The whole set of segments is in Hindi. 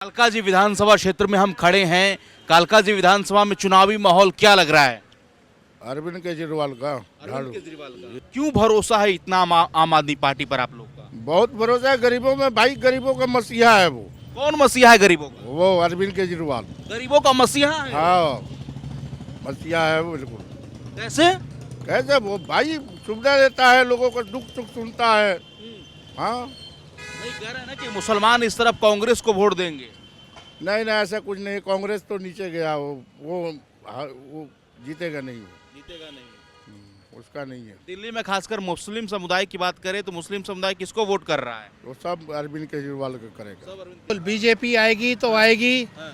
कालकाजी विधानसभा क्षेत्र में हम खड़े हैं। कालकाजी विधानसभा में चुनावी माहौल क्या लग रहा है? अरविंद केजरीवाल का अरविंद केजरीवाल का क्यों भरोसा है इतना आम आदमी पार्टी पर आप लोग का? बहुत भरोसा है गरीबों में भाई, गरीबों का मसीहा है वो। कौन मसीहा है गरीबों का? वो अरविंद केजरीवाल। गरीबों का मसीहा है? हाँ, मसीहा है वो बिल्कुल। कैसे? कैसे वो भाई सुविधा देता है, लोगों का दुख सुख सुनता है। हाँ, नहीं कह रहे हैं ना कि मुसलमान इस तरफ कांग्रेस को वोट देंगे। नहीं नहीं ऐसा कुछ नहीं। कांग्रेस तो नीचे गया, वो जीतेगा नहीं। जीतेगा नहीं। उसका नहीं है। दिल्ली में खासकर मुस्लिम समुदाय की बात करें तो मुस्लिम समुदाय किसको वोट कर रहा है? वो सब अरविंद केजरीवाल का करेगा। बीजेपी आएगी तो आएगी। हाँ।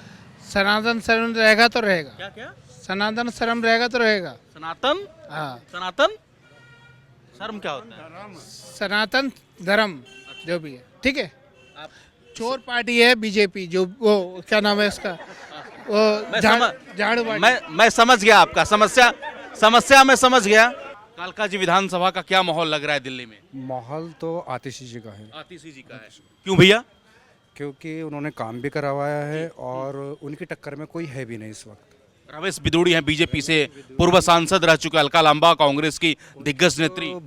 सनातन धर्म रहेगा तो रहेगा। क्या क्या? सनातन धर्म रहेगा तो रहेगा। सनातन? हाँ, सनातन शर्म क्या होता है? सनातन धर्म जो भी है, ठीक है। आप चोर पार्टी है बीजेपी, जो वो क्या नाम है इसका, वो झाड़ू पार्टी। मैं समझ गया आपका समस्या मैं समझ गया। कालकाजी विधानसभा का क्या माहौल लग रहा है दिल्ली में? माहौल तो आतिशी जी का है, आतिशी जी का है। क्यों भैया? क्योंकि उन्होंने काम भी करवाया है और उनकी टक्कर में कोई है भी नहीं इस वक्त। रमेश बिदूड़ी हैं बीजेपी से, पूर्व सांसद रह चुके। अलका लांबा कांग्रेस की दिग्गज नेत्री। तो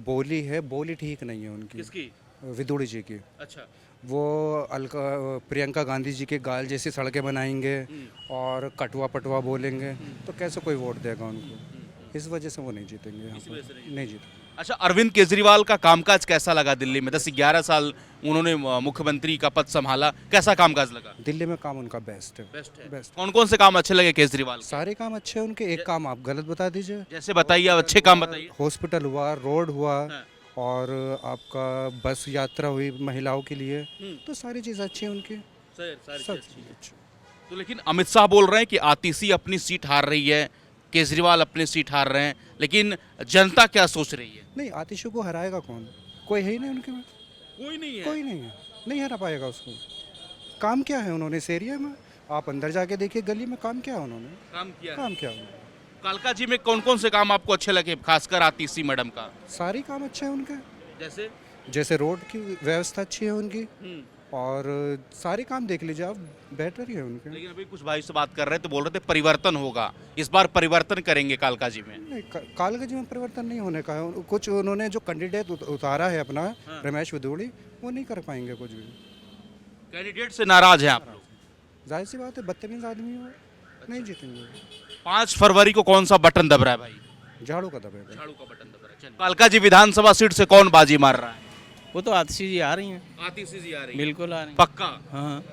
बोली ठीक नहीं है उनकी। किसकी? विदुड़ी जी की। अच्छा। वो प्रियंका गांधी जी के गाल जैसी सड़कें बनाएंगे और कटवा पटवा बोलेंगे, तो कैसे कोई वोट देगा उनको? इस वजह से वो नहीं जीतेंगे यहाँ पर। नहीं जीते। अच्छा, अरविंद केजरीवाल का कामकाज कैसा लगा दिल्ली में? 10-11 साल उन्होंने मुख्यमंत्री का पद संभाला, कैसा कामकाज लगा? दिल्ली में काम उनका बेस्ट है। बेस्ट। कौन कौन से काम अच्छे लगे केजरीवाल के? सारे काम अच्छे हैं उनके। एक काम आप गलत बता दीजिए। जैसे बताइए, आप अच्छे काम बताइए। हॉस्पिटल हुआ, रोड हुआ, हाँ। और आपका बस यात्रा हुई महिलाओं के लिए, तो सारी चीज़ अच्छी है उनकी। सब चीज़ अच्छी। तो लेकिन अमित शाह बोल रहे हैं कि आतिशी अपनी सीट हार रही है, केजरीवाल अपनी सीट हार रहे हैं, लेकिन जनता क्या सोच रही है? नहीं, आतिशी को हराएगा कौन? कोई है ही नहीं उनके में। कोई नहीं है। कोई नहीं है, नहीं हरा पाएगा उसको। काम क्या है उन्होंने इस एरिया में? आप अंदर जाके देखिए गली में, काम क्या है उन्होंने? काम किया है। काम क्या है? कालकाजी में कौन कौन से काम आपको अच्छे लगे, खासकर आतिशी मैडम का? सारी काम अच्छे हैं उनके। जैसे रोड की व्यवस्था अच्छी है उनकी, और सारे काम देख लीजिए आप, बेटर ही है उनके। लेकिन अभी कुछ भाई से बात कर रहे थे, बोल रहे थे परिवर्तन होगा, इस बार परिवर्तन करेंगे कालकाजी में। नहीं, कालकाजी में परिवर्तन नहीं होने का है। कुछ उन्होंने जो कैंडिडेट उतारा है अपना, रमेश विदुड़ी, वो नहीं कर पाएंगे कुछ भी। कैंडिडेट से नाराज हैं आप लोग? जाहिर सी बात है, बदतमीज आदमी हो, नहीं जीतेंगे। 5 फरवरी को कौन सा बटन दब रहा है भाई? झाड़ू का दबेगा। झाड़ू का बटन दब रहा है। कालकाजी विधानसभा सीट से कौन बाजी मार रहा है? वो तो आतिशी जी आ रही हैं। आतिशी जी आ रही है? बिल्कुल आ रही हैं। पक्का? हाँ,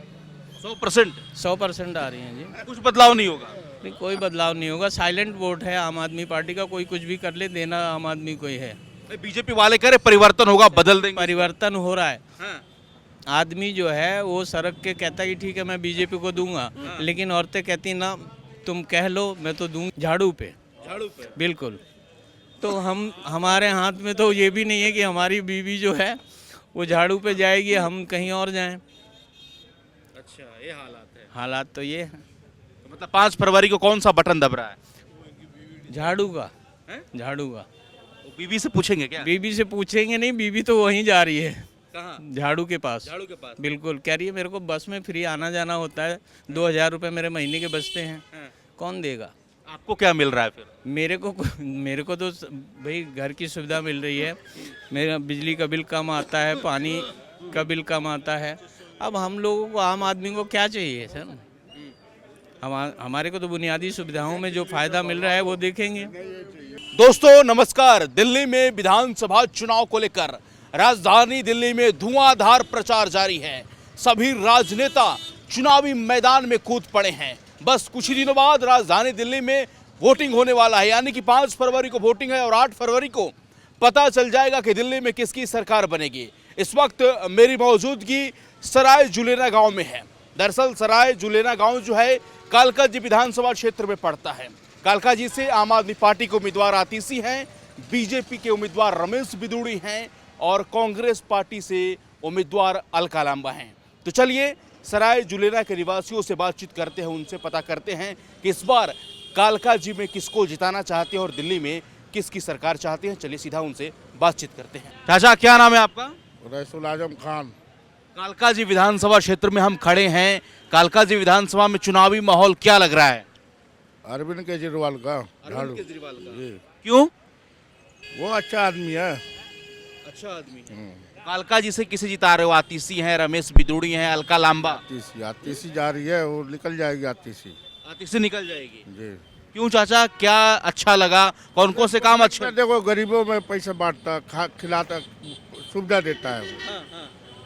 100%? 100% आ रही हैं जी। कुछ बदलाव नहीं होगा? नहीं, कोई बदलाव नहीं होगा। साइलेंट वोट है आम आदमी पार्टी का। कोई कुछ भी कर ले, देना आम आदमी को ही है। बीजेपी वाले कह रहे परिवर्तन होगा, बदल देंगे। परिवर्तन हो रहा है। हाँ। आदमी जो है वो सड़क के कहता है कि ठीक है मैं बीजेपी को दूंगा, लेकिन औरतें कहती ना तुम कह लो, मैं तो दूंगी झाड़ू पे। झाड़ू पे? बिल्कुल। तो हमारे हाथ में तो ये भी नहीं है कि हमारी बीवी जो है वो झाड़ू पे जाएगी, हम कहीं और जाएं। अच्छा, ये हालात है। हालात तो ये है। तो मतलब 5 फरवरी को कौन सा बटन दब रहा है? झाड़ू का। हैं? झाड़ू का। बीबी से पूछेंगे क्या? बीवी से पूछेंगे नहीं, बीवी तो वहीं जा रही है। कहाँ? झाड़ू के पास। झाड़ू के पास? बिल्कुल। कह रही है मेरे को बस में फ्री आना जाना होता है, 2000 रुपये मेरे महीने के बचते हैं, कौन देगा? आपको क्या मिल रहा है फिर? मेरे को तो भाई घर की सुविधा मिल रही है। मेरा बिजली का बिल कम आता है, पानी का बिल कम आता है। अब हम लोगों को, आम आदमी को क्या चाहिए सर? हमारे को तो बुनियादी सुविधाओं में जो फायदा मिल रहा है वो देखेंगे। दोस्तों नमस्कार। दिल्ली में विधानसभा चुनाव को लेकर राजधानी दिल्ली में धुआंधार प्रचार जारी है। सभी राजनेता चुनावी मैदान में कूद पड़े हैं। बस कुछ ही दिनों बाद राजधानी दिल्ली में वोटिंग होने वाला है, यानी कि 5 फरवरी को वोटिंग है और 8 फरवरी को पता चल जाएगा कि दिल्ली में किसकी सरकार बनेगी। इस वक्त मेरी मौजूदगी सराय जुलेना गांव में है। दरअसल सराय जुलेना गांव जो है कालकाजी विधानसभा क्षेत्र में पड़ता है। कालकाजी से आम आदमी पार्टी के उम्मीदवार आतिशी हैं, बीजेपी के उम्मीदवार रमेश बिदूड़ी हैं और कांग्रेस पार्टी से उम्मीदवार अलका लांबा हैं। तो चलिए सराय जुलेना के निवासियों से बातचीत करते हैं, उनसे पता करते हैं कि इस बार कालकाजी में किसको जिताना चाहते हैं और दिल्ली में किसकी सरकार चाहते हैं। चलिए सीधा उनसे बातचीत करते हैं। चाचा क्या नाम है आपका? रईसुल आजम खान। कालकाजी विधानसभा क्षेत्र में हम खड़े हैं। कालकाजी विधानसभा में चुनावी माहौल क्या लग रहा है? अरविंद केजरीवाल का झाड़ू केजरीवाल का। जी, क्यों? वो अच्छा आदमी है। अच्छा आदमी है। कालकाजी से किसे जिता रहे हो? आतिशी हैं, रमेश बिदूड़ी हैं, अलका लांबा। आतिशी जा रही है, वो निकल जाएगी आतिशी। आतिशी निकल जाएगी। जी, क्यों चाचा, क्या अच्छा लगा? कौन कौन से काम अच्छे? देखो गरीबों में पैसा बांटता, खिलाता, सुविधा देता है वो।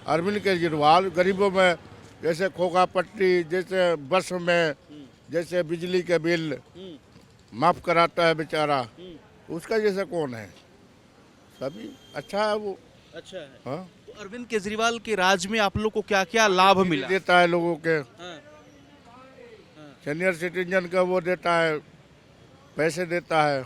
अरविंद केजरीवाल गरीबों में जैसे खोखा पट्टी, जैसे बस में, जैसे बिजली के बिल माफ कराता है बेचारा, उसका जैसा कौन है? सभी अच्छा है वो। अच्छा है। हाँ, तो अरविंद केजरीवाल के राज में आप लोग को क्या क्या लाभ मिला? देता है लोगों के, हाँ। सीनियर सिटीजन का वो देता है, पैसे देता है।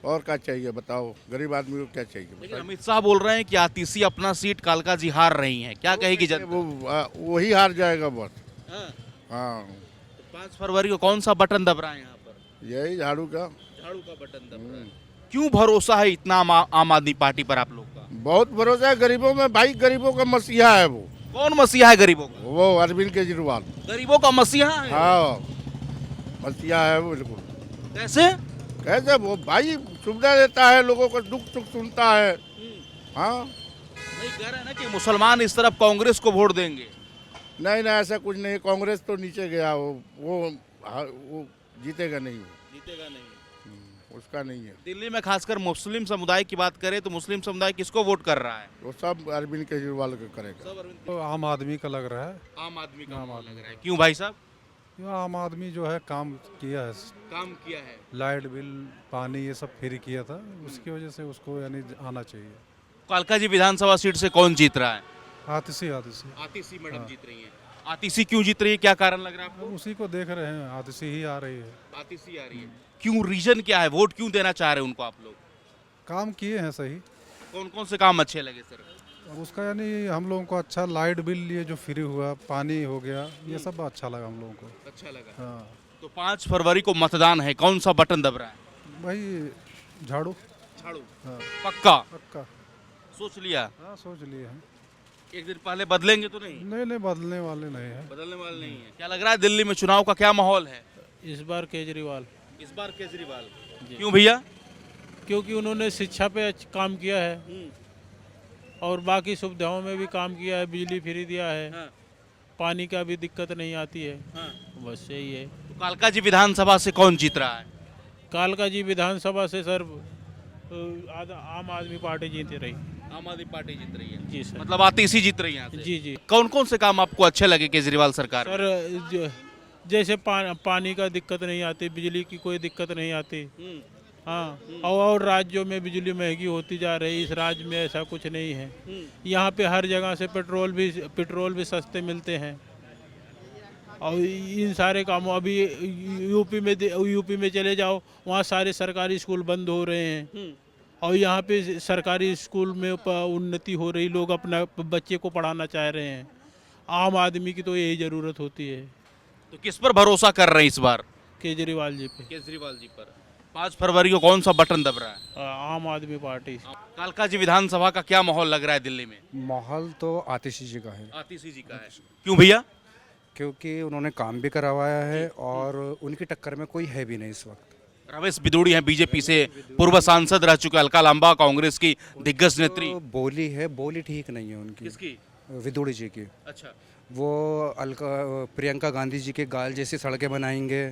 और क्या चाहिए बताओ, गरीब आदमी को क्या चाहिए लेकिन बताओ? अमित शाह बोल रहे हैं कि आतिशी अपना सीट कालकाजी हार रही हैं। क्या कहेगी जनता? वही हार जाएगा बस। हाँ। हाँ, 5 फरवरी को कौन सा बटन दब रहा है यहाँ पर? यही झाड़ू का। झाड़ू का बटन दब रहा है। क्यों भरोसा है इतना आम आदमी पार्टी पर आप लोग का? बहुत भरोसा है गरीबों में भाई, गरीबों का मसीहा है वो। कौन मसीहा है गरीबों का? वो अरविंद केजरीवाल। गरीबों का मसीहा है? हाँ, मसीहा है वो बिल्कुल। कैसे? कैसे? वो भाई सुविधा देता है, लोगों का दुख सुख सुनता है। हाँ, नहीं कह रहे हैं ना कि मुसलमान इस तरफ कांग्रेस को वोट देंगे। नहीं नहीं, ऐसा कुछ नहीं। कांग्रेस तो नीचे गया, वो जीतेगा नहीं, वो जीतेगा नहीं। उसका नहीं है। दिल्ली में खासकर मुस्लिम समुदाय की बात करें तो मुस्लिम समुदाय किसको वोट कर रहा है? वो सब अरविंद केजरीवाल का करेगा। सब अरविंद तो आम आदमी का लग रहा है। आम आदमी का माहौल लग रहा है। क्यों भाई साहब? ये आम आदमी जो है काम किया है, काम किया है। लाइट बिल, पानी ये सब फ्री किया था, उसकी वजह से उसको यानी आना चाहिए। कालकाजी विधानसभा सीट से कौन जीत रहा है? आतिशी आतिशी आतिशी मैडम जीत रही है। आतिशी क्यों जीत रही है? क्या कारण लग रहा है आपको? उसी को देख रहे हैं, आतिशी ही आ रही है। आतिशी आ रही है। क्यों? रीजन क्या है? वोट क्यों देना चाह रहे हैं उनको आप लोग? काम किए हैं सही। कौन कौन से काम अच्छे लगे सर? अब उसका यानी हम लोगों को अच्छा, लाइट बिल ये जो फ्री हुआ, पानी हो गया, ये सब अच्छा लगा हम लोगों को। अच्छा लगा। हाँ, तो 5 फरवरी को मतदान है, कौन सा बटन दब रहा है? भाई झाड़ू। झाड़ू। हाँ, पक्का पक्का। सोच लिया? हाँ, सोच लिए हैं। एक दिन पहले बदलेंगे तो नहीं? नहीं नहीं, बदलने वाले नहीं है। बदलने वाले नहीं है। क्या लग रहा है दिल्ली में चुनाव का क्या माहौल है इस बार केजरीवाल, इस बार? केजरीवाल। क्यों भैया? क्योंकि उन्होंने शिक्षा पे काम किया है और बाकी सुविधाओं में भी काम किया है, बिजली फ्री दिया है, हाँ। पानी का भी दिक्कत नहीं आती है। हाँ। बस यही है। तो कालकाजी विधानसभा से कौन जीत रहा है? कालकाजी विधानसभा से सर आम आदमी पार्टी जीत रही। आम आदमी पार्टी जीत रही है। जी सर। मतलब आतिशी जीत रही है यहाँ से। जी जी कौन कौन से काम आपको अच्छे लगे केजरीवाल सरकार में? सर, जैसे पानी का दिक्कत नहीं आती, बिजली की कोई दिक्कत नहीं आती। हाँ, और राज्यों में बिजली महंगी होती जा रही, इस राज्य में ऐसा कुछ नहीं है। यहाँ पे हर जगह से पेट्रोल भी सस्ते मिलते हैं। और इन सारे कामों, अभी यूपी में चले जाओ, वहाँ सारे सरकारी स्कूल बंद हो रहे हैं और यहाँ पे सरकारी स्कूल में उन्नति हो रही, लोग अपना बच्चे को पढ़ाना चाह रहे हैं। आम आदमी की तो यही ज़रूरत होती है। तो किस पर भरोसा कर रहे हैं इस बार? केजरीवाल जी पे। केजरीवाल जी पर। 5 फरवरी को कौन सा बटन दब रहा है? आम आदमी पार्टी। कालकाजी विधानसभा का क्या माहौल लग रहा है दिल्ली में? माहौल तो आतिशी जी का है, आतिशी जी का है। क्यों भैया? क्योंकि उन्होंने काम भी करवाया है और उनकी टक्कर में कोई है भी नहीं इस वक्त। रमेश बिदूड़ी हैं बीजेपी से, पूर्व सांसद रह चुके। अलका लांबा कांग्रेस की दिग्गज नेत्री। तो बोली ठीक नहीं है उनकी, किसकी? विदुड़ी जी की। अच्छा। वो प्रियंका गांधी जी के गाल जैसी सड़कें बनाएंगे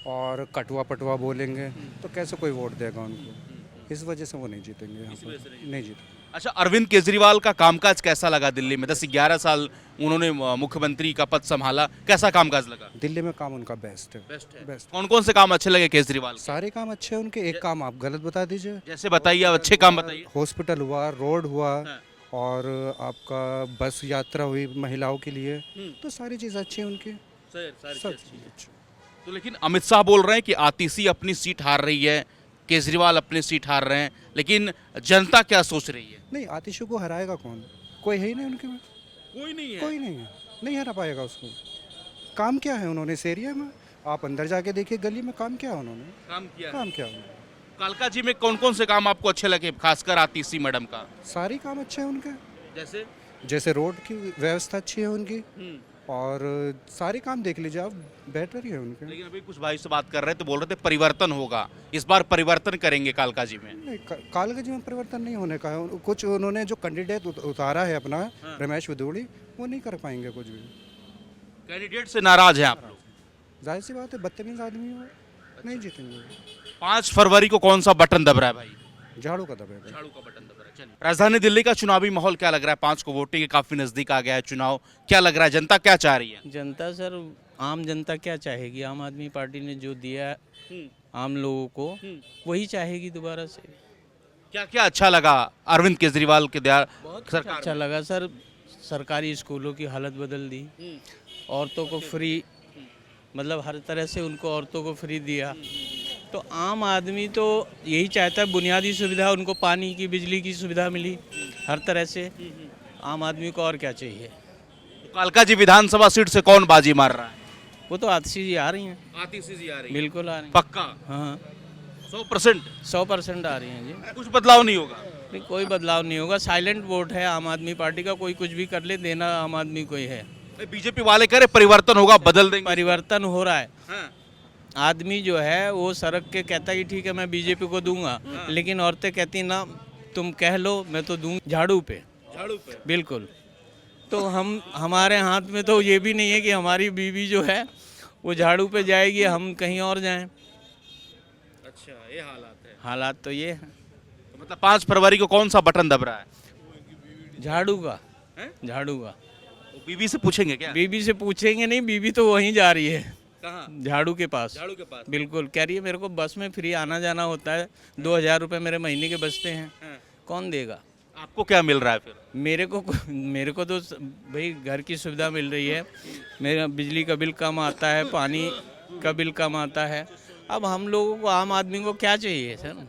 और कटुआ पटुआ बोलेंगे, तो कैसे कोई वोट देगा उनको? इस वजह से वो नहीं जीतेंगे यहाँ पर, नहीं जीतेंगे। अच्छा, अरविंद केजरीवाल का कामकाज कैसा लगा दिल्ली में? 10-11 साल उन्होंने मुख्यमंत्री का पद संभाला, कैसा कामकाज लगा? दिल्ली में काम उनका बेस्ट है। बेस्ट। कौन कौन से काम अच्छे लगे केजरीवाल के? सारे काम अच्छे हैं उनके, एक काम आप गलत बता दीजिए। जैसे बताइए, अब अच्छे काम बताइए। हॉस्पिटल हुआ, रोड हुआ, हाँ। और आपका बस यात्रा हुई महिलाओं के लिए, तो सारी चीज़ अच्छी है उनकी, सब चीज़ अच्छी। तो लेकिन अमित शाह बोल रहे हैं कि आतिशी अपनी सीट हार रही है, केजरीवाल अपनी सीट हार रहे हैं, लेकिन जनता क्या सोच रही है? नहीं, आतिशी को हराएगा कौन? कोई है ही नहीं उनके में, कोई नहीं है। कोई नहीं है, नहीं हरा पाएगा उसको। काम क्या है उन्होंने इस एरिया में? आप अंदर जाके देखिए गली में, काम क्या है उन्होंने? काम किया। काम क्या है? कालका जी में कौन कौन से काम आपको अच्छे लगे, खासकर आतिशी मैडम का? सारे काम अच्छे हैं उनके। जैसे जैसे रोड की व्यवस्था अच्छी है उनकी, और सारे काम देख लीजिए आप, बेटर ही है उनके। लेकिन अभी कुछ भाई से बात कर रहे थे, बोल रहे थे परिवर्तन होगा, इस बार परिवर्तन करेंगे कालकाजी में। नहीं, कालकाजी में परिवर्तन नहीं होने का है। कुछ उन्होंने जो कैंडिडेट उतारा है अपना, रमेश विदोड़ी, वो नहीं कर पाएंगे कुछ भी। कैंडिडेट से नाराज हैं आप लोग? जाहिर सी बात है, बदतमीज आदमी हो, नहीं जीतेंगे। 5 फरवरी को कौन सा बटन दब रहा है भाई? झाड़ू का दबेगा। झाड़ू का बटन दब रहा है। चलिए, राजधानी दिल्ली का चुनावी माहौल क्या लग रहा है? 5 को वोटिंग के काफी नजदीक आ गया है चुनाव, क्या लग रहा है, जनता क्या चाह रही है? जनता सर, आम जनता क्या चाहेगी? आम आदमी पार्टी ने जो दिया आम लोगों को वही चाहेगी दोबारा से। क्या क्या अच्छा लगा अरविंद केजरीवाल के सरकार अच्छा लगा सर, सरकारी स्कूलों की हालत बदल दी, औरतों को फ्री, मतलब हर तरह से उनको औरतों को फ्री दिया। तो आम आदमी तो यही चाहता है, बुनियादी सुविधा उनको, पानी की, बिजली की सुविधा मिली हर तरह से। आम आदमी को और क्या चाहिए? तो कालकाजी विधानसभा सीट से कौन बाजी मार रहा है? वो तो आतिशी जी आ रही हैं, आतिशी जी आ रही बिल्कुल आ रही हैं। पक्का हाँ 100%? 100% आ रही हैं जी। कुछ बदलाव नहीं होगा? नहीं, कोई बदलाव नहीं होगा। साइलेंट वोट है आम आदमी पार्टी का, कोई कुछ भी कर ले, देना आम आदमी को ही है। बीजेपी वाले कह रहे परिवर्तन होगा, बदल देंगे। परिवर्तन हो रहा है। हाँ। आदमी जो है वो सड़क के कहता है कि ठीक है मैं बीजेपी को दूंगा, लेकिन औरतें कहती ना तुम कह लो मैं तो दूंगी झाड़ू पे। झाड़ू पे? बिल्कुल। तो हमारे हाथ में तो ये भी नहीं है कि हमारी बीवी जो है वो झाड़ू पे जाएगी, हम कहीं और जाएं। अच्छा, ये हालात है। हालात तो ये है। तो मतलब 5 फरवरी को कौन सा बटन दब रहा है? झाड़ू का। हैं? झाड़ू का। तो बीबी से पूछेंगे क्या? बीवी से पूछेंगे नहीं, बीवी तो वहीं जा रही है, कहाँ? झाड़ू के पास। झाड़ू के पास? बिल्कुल, कह रही है मेरे को बस में फ्री आना जाना होता है, 2000 रुपये मेरे महीने के बचते हैं, हाँ। कौन देगा? आपको क्या मिल रहा है फिर? मेरे को तो भाई घर की सुविधा मिल रही है, मेरा बिजली का बिल कम आता है, पानी का बिल कम आता है। अब हम लोगों को, आम आदमी को क्या चाहिए सर?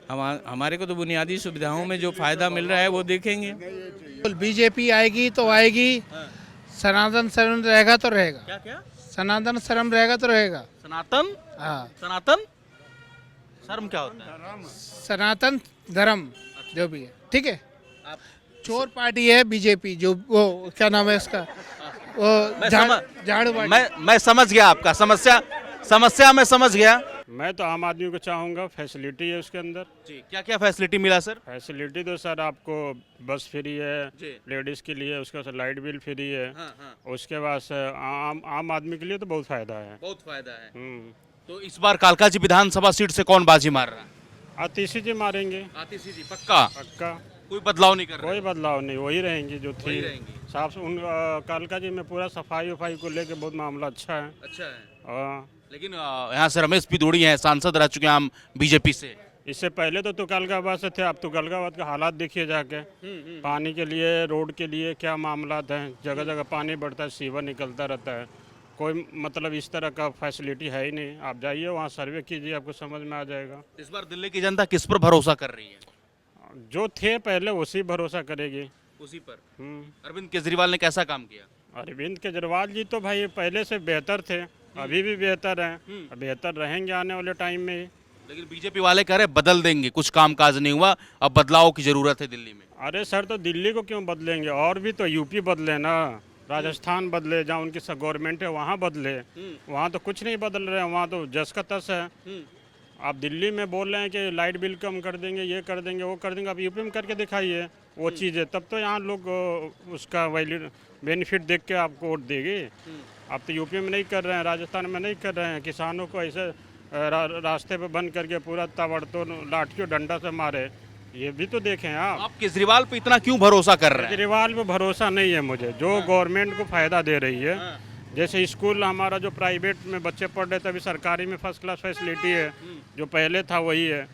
हमारे को तो बुनियादी सुविधाओं में जो फ़ायदा मिल रहा है वो देखेंगे। बीजेपी आएगी तो आएगी, सनातन धर्म रहेगा तो रहेगा। क्या क्या? सनातन धर्म रहेगा तो रहेगा। सनातन? हाँ, सनातन शर्म क्या होता है? सनातन धर्म जो भी है, ठीक है। चोर पार्टी है बीजेपी, जो वो क्या नाम है इसका, वो झाड़ू पार्टी। मैं समझ गया आपका समस्या मैं समझ गया। मैं तो आम आदमी को चाहूँगा, फैसिलिटी है उसके अंदर। जी, क्या क्या फैसिलिटी मिला सर? फैसिलिटी तो सर आपको बस फ्री है जी। लेडीज़ के लिए, उसके बाद लाइट बिल फ्री है। हाँ, हाँ। उसके बाद से आम आदमी के लिए तो बहुत फ़ायदा है। बहुत फायदा है। हम्म। तो इस बार कालकाजी विधानसभा सीट से कौन बाजी मार रहा है? आतिशी जी मारेंगे आतिशी जी पक्का? पक्का, कोई बदलाव नहीं कर रहा? कोई बदलाव नहीं, वही रहेंगी जो वही थी। रहेंगी। साफ कालका जी में पूरा सफाई वफाई को लेके बहुत मामला अच्छा है। अच्छा है। हाँ। लेकिन यहाँ से रमेश पिदोड़ी हैं, सांसद रह चुके हैं हम बीजेपी से। इससे पहले तो तुगलकाबाद से थे, अब तुगलकाबाद का हालात देखिए जाके। पानी के लिए, रोड के लिए क्या मामला हैं, जगह जगह पानी बढ़ता है, सीवर निकलता रहता है, कोई मतलब इस तरह का फैसिलिटी है ही नहीं। आप जाइए वहाँ सर्वे कीजिए, आपको समझ में आ जाएगा। इस बार दिल्ली की जनता किस पर भरोसा कर रही है? जो थे पहले उसी भरोसा करेगी। उसी पर। हम्म। अरविंद केजरीवाल ने कैसा काम किया? अरविंद केजरीवाल जी तो भाई पहले से बेहतर थे, अभी भी बेहतर हैं, बेहतर रहेंगे आने वाले टाइम में ही। लेकिन बीजेपी वाले कह रहे बदल देंगे, कुछ काम काज नहीं हुआ, अब बदलाव की जरूरत है दिल्ली में। अरे सर, तो दिल्ली को क्यों बदलेंगे, और भी तो यूपी बदले ना, राजस्थान बदले, जहाँ उनकी गवर्नमेंट है वहाँ बदले। वहाँ तो कुछ नहीं बदल रहे हैं, वहाँ तो जस का तस है। आप दिल्ली में बोल रहे हैं कि लाइट बिल कम कर देंगे, ये कर देंगे, वो कर देंगे, आप यूपी में करके दिखाइए वो चीज़ें, तब तो यहाँ लोग उसका वैलिड बेनिफिट देख के आपको वोट देंगे। आप तो यूपी में नहीं कर रहे हैं, राजस्थान में नहीं कर रहे हैं, किसानों को ऐसे रास्ते पे बंद करके पूरा ताबड़तोड़ लाठियों डंडा से मारे, ये भी तो देखें आप केजरीवाल पे इतना क्यों भरोसा कर रहे हैं? केजरीवाल पे भरोसा नहीं है मुझे, जो गवर्नमेंट को फ़ायदा दे रही है। जैसे स्कूल हमारा जो प्राइवेट में बच्चे पढ़ रहे थे, अभी सरकारी में फर्स्ट क्लास फैसिलिटी है, जो पहले था वही है।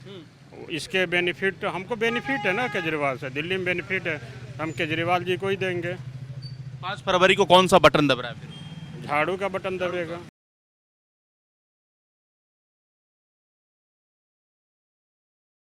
इसके बेनिफिट हमको बेनिफिट है ना केजरीवाल से, दिल्ली में बेनिफिट है, हम केजरीवाल जी को ही देंगे। 5 फरवरी को कौन सा बटन दब रहा है फिर? झाड़ू का बटन दबेगा।